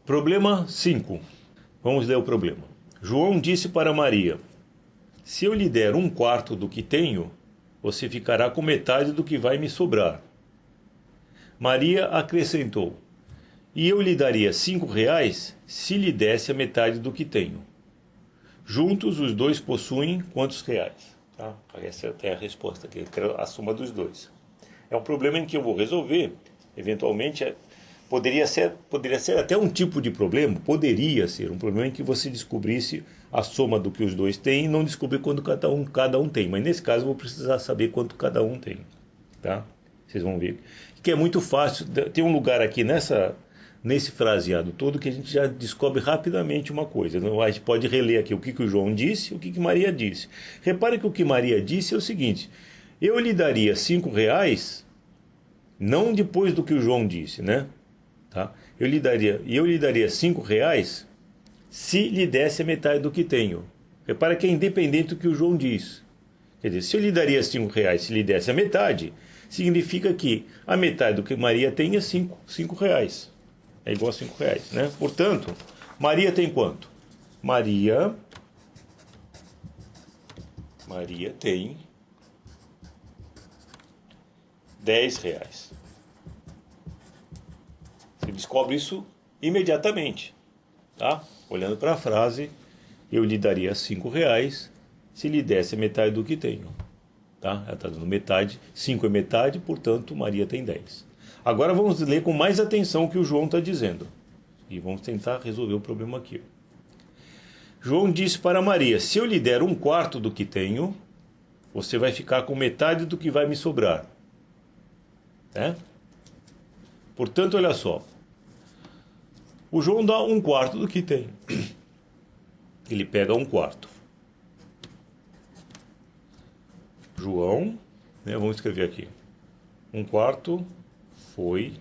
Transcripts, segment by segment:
Problema 5. Vamos ler o problema. João disse para Maria: se eu lhe der 1/4 do que tenho, você ficará com metade do que vai me sobrar. Maria acrescentou: e eu lhe daria 5 reais se lhe desse a metade do que tenho. Juntos os dois possuem quantos reais? Tá? Essa é a resposta aqui, eu quero a soma dos dois. É um problema em que eu vou resolver, eventualmente. Poderia ser até um tipo de problema, poderia ser um problema em que você descobrisse a soma do que os dois têm e não descobrir quanto cada um tem. Mas nesse caso eu vou precisar saber quanto cada um tem. Tá? Vocês vão ver. Que é muito fácil, tem um lugar aqui nesse fraseado todo que a gente já descobre rapidamente uma coisa. A gente pode reler aqui o que o João disse e o que Maria disse. Repare que o que Maria disse é o seguinte: eu lhe daria 5 reais, não depois do que o João disse, né? Tá? Eu lhe daria 5 reais se lhe desse a metade do que tenho. Repara que é independente do que o João diz. Quer dizer, se eu lhe daria 5 reais se lhe desse a metade, significa que a metade do que Maria tem é 5 reais. É igual a 5 reais, né? Portanto, Maria tem quanto? Maria tem 10 reais. Você descobre isso imediatamente, tá? Olhando para a frase, eu lhe daria 5 reais se lhe desse a metade do que tenho. Tá? Ela está dando metade, 5 é metade, portanto Maria tem 10. Agora vamos ler com mais atenção o que o João está dizendo. E vamos tentar resolver o problema aqui. João disse para Maria: se eu lhe der 1/4 do que tenho, você vai ficar com metade do que vai me sobrar. Né? Portanto, olha só. O João dá 1/4 do que tem. Ele pega 1/4. João, né, vamos escrever aqui. 1/4 foi...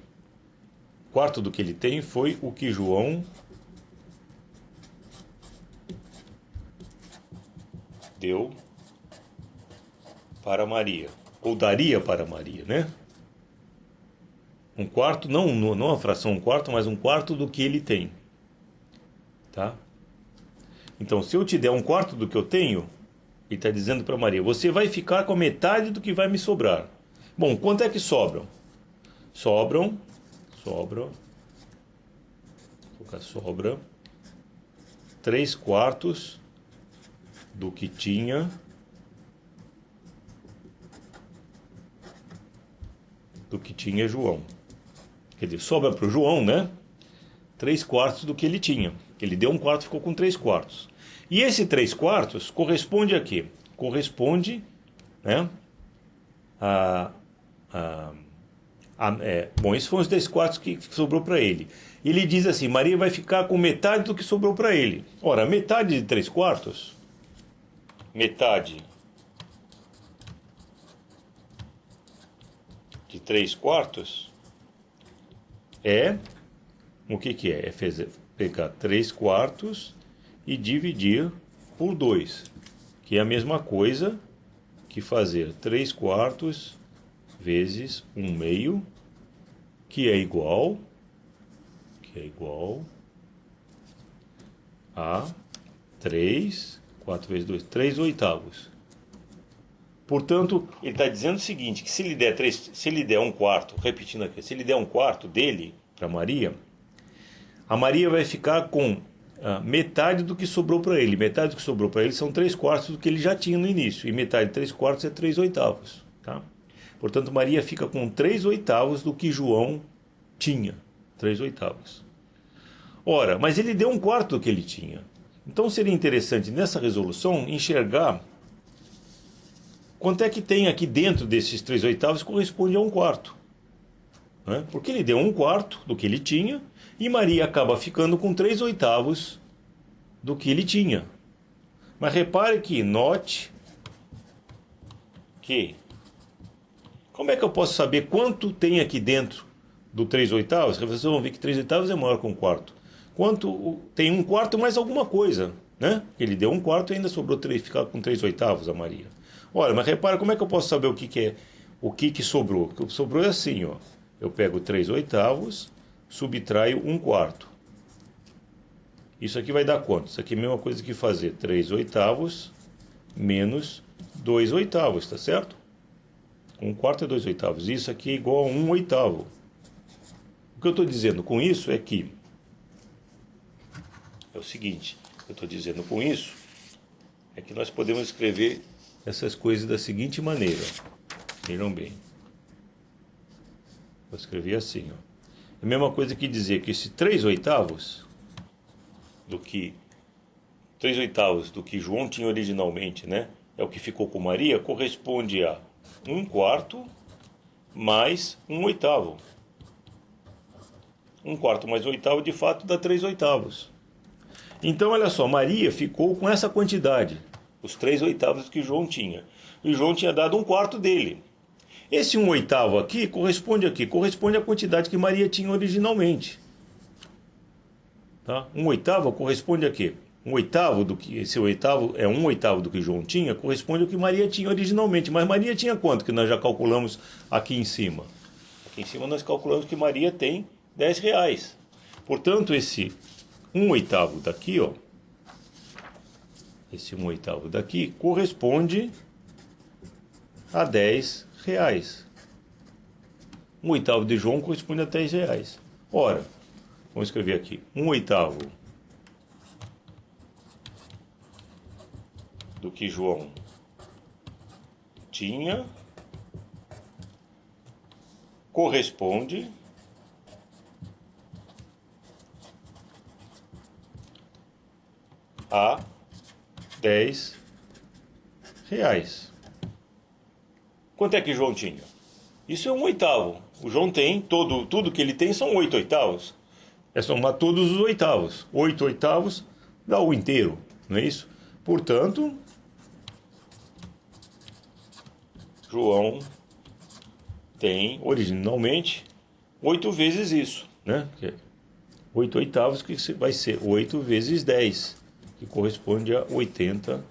quarto do que ele tem foi o que João deu para Maria. Ou daria para Maria, né? 1/4, não a fração 1/4, mas 1/4 do que ele tem. Tá? Então, se eu te der 1/4 do que eu tenho, ele está dizendo para Maria: você vai ficar com a metade do que vai me sobrar. Bom, quanto é que sobram? Sobra 3/4 do que tinha João. Quer dizer, sobra para o João, né? 3/4 do que ele tinha. Ele deu 1/4, ficou com 3/4. E esse 3/4 corresponde a quê? Corresponde, né, bom, esses foram os 3/4 que sobrou para ele. Ele diz assim: Maria vai ficar com metade do que sobrou para ele. Ora, metade de 3/4, metade de 3/4 é, o que é? É pegar 3/4 e dividir por 2, que é a mesma coisa que fazer 3/4 vezes 1/2, que é igual a 3, 4 vezes 2, 3/8. Portanto, ele está dizendo o seguinte, que se ele der 1/4, repetindo aqui, se ele der 1/4 dele para Maria, a Maria vai ficar com metade do que sobrou para ele. Metade do que sobrou para ele são 3/4 do que ele já tinha no início. E metade de 3/4 é 3/8. Tá? Portanto, Maria fica com 3/8 do que João tinha. 3/8. Ora, mas ele deu 1/4 do que ele tinha. Então seria interessante nessa resolução enxergar quanto é que tem aqui dentro desses 3/8 corresponde a 1/4. Né? Porque ele deu 1/4 do que ele tinha e Maria acaba ficando com 3/8 do que ele tinha. Mas repare que, note que... como é que eu posso saber quanto tem aqui dentro do 3/8? Vocês vão ver que 3/8 é maior que 1/4. Quanto tem 1/4 mais alguma coisa, né? Ele deu 1/4 e ainda sobrou 3, ficar com 3/8 a Maria. Olha, mas repara, como é que eu posso saber o que sobrou? O que sobrou é assim, ó. Eu pego 3/8, subtraio 1/4. Isso aqui vai dar quanto? Isso aqui é a mesma coisa que fazer 3 oitavos menos 2 oitavos, tá certo? 1 quarto é 2 oitavos. Isso aqui é igual a 1 oitavo. O que eu estou dizendo com isso é que... É o seguinte, o que eu estou dizendo com isso é que nós podemos escrever essas coisas da seguinte maneira. Vejam bem. Vou escrever assim, ó. É a mesma coisa que dizer que esse 3 oitavos do que João tinha originalmente, né? É o que ficou com Maria, corresponde a 1 quarto mais 1 oitavo. 1 quarto mais 1 oitavo, de fato, dá 3 oitavos. Então, olha só, Maria ficou com essa quantidade, os 3 oitavos que João tinha. E João tinha dado 1 quarto dele. Esse 1 oitavo aqui, corresponde à quantidade que Maria tinha originalmente. Tá? 1 oitavo corresponde a quê? 1 oitavo do que, esse oitavo é 1 oitavo do que João tinha, corresponde ao que Maria tinha originalmente. Mas Maria tinha quanto que nós já calculamos aqui em cima? Aqui em cima nós calculamos que Maria tem R$10. Portanto, esse 1 oitavo daqui, ó, esse 1 oitavo daqui corresponde a R$10. 1 oitavo de João corresponde a R$10. Ora, vamos escrever aqui, 1 oitavo do que João tinha corresponde a R$10. Quanto é que João tinha? Isso é 1 oitavo. O João tem, tudo que ele tem são 8 oitavos. É somar todos os oitavos. 8 oitavos dá o inteiro, não é isso? Portanto, João tem originalmente 8 vezes isso, né? 8 oitavos, que vai ser 8 vezes 10, que corresponde a R$80.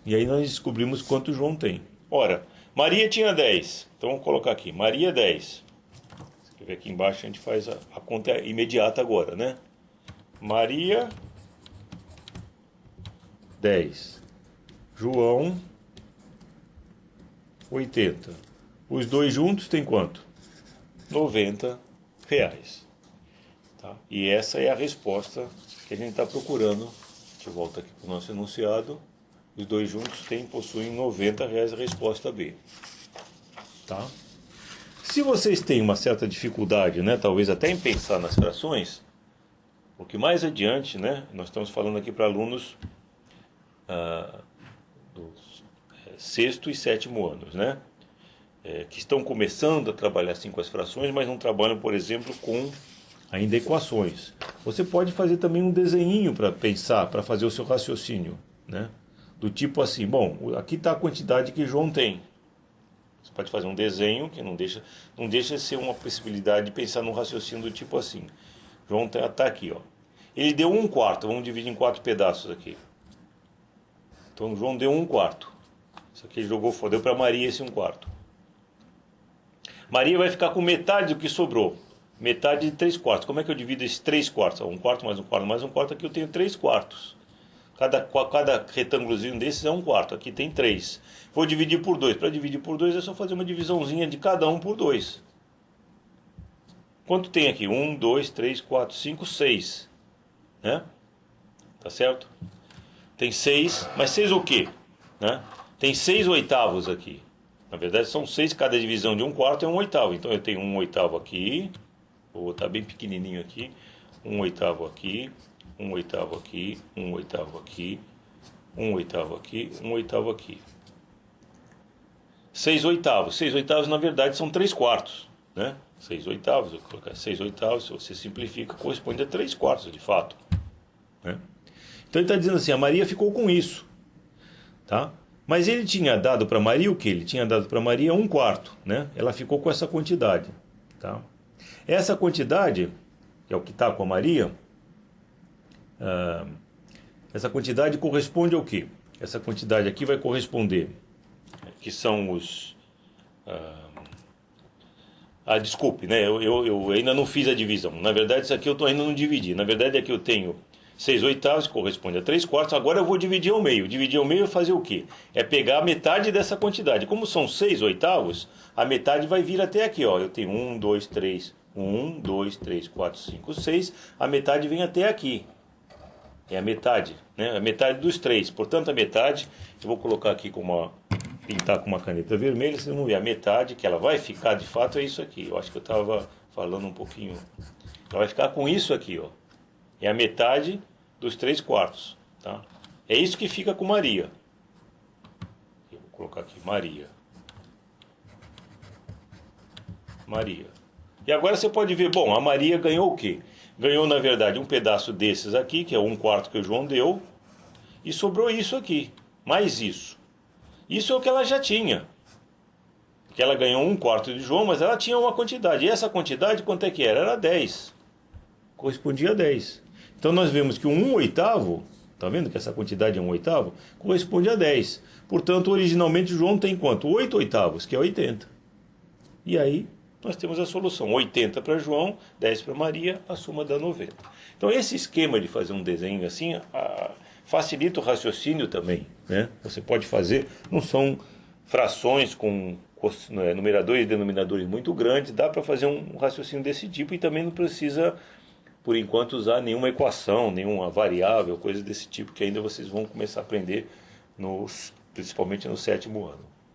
E aí nós descobrimos quanto João tem. Ora, Maria tinha 10. Então vamos colocar aqui, Maria 10. Escrever aqui embaixo, a gente faz a conta imediata agora, né? Maria 10. João 80. Os dois juntos tem quanto? R$90. Tá? E essa é a resposta que a gente está procurando. A gente volta aqui para o nosso enunciado. Os dois juntos possuem R$90, a resposta B. Tá? Se vocês têm uma certa dificuldade, né, talvez até em pensar nas frações, porque mais adiante, né, nós estamos falando aqui para alunos dos sexto e sétimo anos, né, que estão começando a trabalhar assim com as frações, mas não trabalham, por exemplo, com ainda equações. Você pode fazer também um desenhinho para pensar, para fazer o seu raciocínio, né? Do tipo assim, bom, aqui está a quantidade que João tem. Você pode fazer um desenho que não deixa de ser uma possibilidade de pensar num raciocínio do tipo assim. João está aqui, ó. Ele deu 1 quarto, vamos dividir em 4 pedaços aqui. Então João deu 1 quarto. Isso aqui ele jogou fora, deu para Maria esse 1 quarto. Maria vai ficar com metade do que sobrou. Metade de 3 quartos. Como é que eu divido esses 3 quartos? 1 quarto mais 1 quarto mais 1 quarto, aqui eu tenho 3 quartos. Cada retângulozinho desses é 1 quarto. Aqui tem 3. Vou dividir por 2. Para dividir por 2 é só fazer uma divisãozinha de cada um por 2. Quanto tem aqui? 1, 2, 3, 4, 5, 6. Né? Tá certo? Tem 6. Mas 6 o quê? Né? Tem 6 oitavos aqui. Na verdade são 6. Cada divisão de 1 quarto é 1 oitavo. Então eu tenho 1 oitavo aqui. Vou botar bem pequenininho aqui. 1 oitavo aqui. 1 oitavo aqui, 1 oitavo aqui, 1 oitavo aqui, 1 oitavo aqui. 6 oitavos. 6 oitavos, na verdade, são 3 quartos. Né? 6 oitavos, eu vou colocar 6 oitavos, se você simplifica, corresponde a 3 quartos, de fato. Né? Então ele está dizendo assim, a Maria ficou com isso. Tá? Mas ele tinha dado para Maria o quê? Ele tinha dado para Maria 1 quarto. Né? Ela ficou com essa quantidade. Tá? Essa quantidade, que é o que está com a Maria... essa quantidade corresponde ao quê? Essa quantidade aqui vai corresponder, que são Ah, desculpe, né? Eu ainda não fiz a divisão. Na verdade, isso aqui eu ainda não dividi. Na verdade, aqui eu tenho 6/8, que corresponde a 3/4. Agora eu vou dividir ao meio. Dividir ao meio é fazer o quê? É pegar a metade dessa quantidade. Como são 6/8, a metade vai vir até aqui, ó. Eu tenho 1, 2, 3. 1, 2, 3, 4, 5, 6. A metade vem até aqui. É a metade, né? A metade dos 3. Portanto, a metade, eu vou colocar aqui pintar com uma caneta vermelha, vocês vão ver a metade, que ela vai ficar de fato é isso aqui. Eu acho que eu estava falando um pouquinho. Ela vai ficar com isso aqui, ó. É a metade dos 3/4, tá? É isso que fica com Maria. Eu vou colocar aqui Maria. Maria. E agora você pode ver, bom, a Maria ganhou o quê? Ganhou, na verdade, um pedaço desses aqui, que é 1/4 que o João deu, e sobrou isso aqui, mais isso. Isso é o que ela já tinha. Que ela ganhou 1/4 de João, mas ela tinha uma quantidade. E essa quantidade, quanto é que era? Era 10. Correspondia a 10. Então nós vemos que o 1/8, tá vendo que essa quantidade é 1/8, corresponde a 10. Portanto, originalmente o João tem quanto? 8/8, que é 80. E aí nós temos a solução. 80 para João, 10 para Maria, a soma dá 90. Então esse esquema de fazer um desenho assim facilita o raciocínio também, né? Você pode fazer, não são frações com numeradores e denominadores muito grandes, dá para fazer um raciocínio desse tipo e também não precisa, por enquanto, usar nenhuma equação, nenhuma variável, coisas desse tipo que ainda vocês vão começar a aprender, principalmente no 7º ano.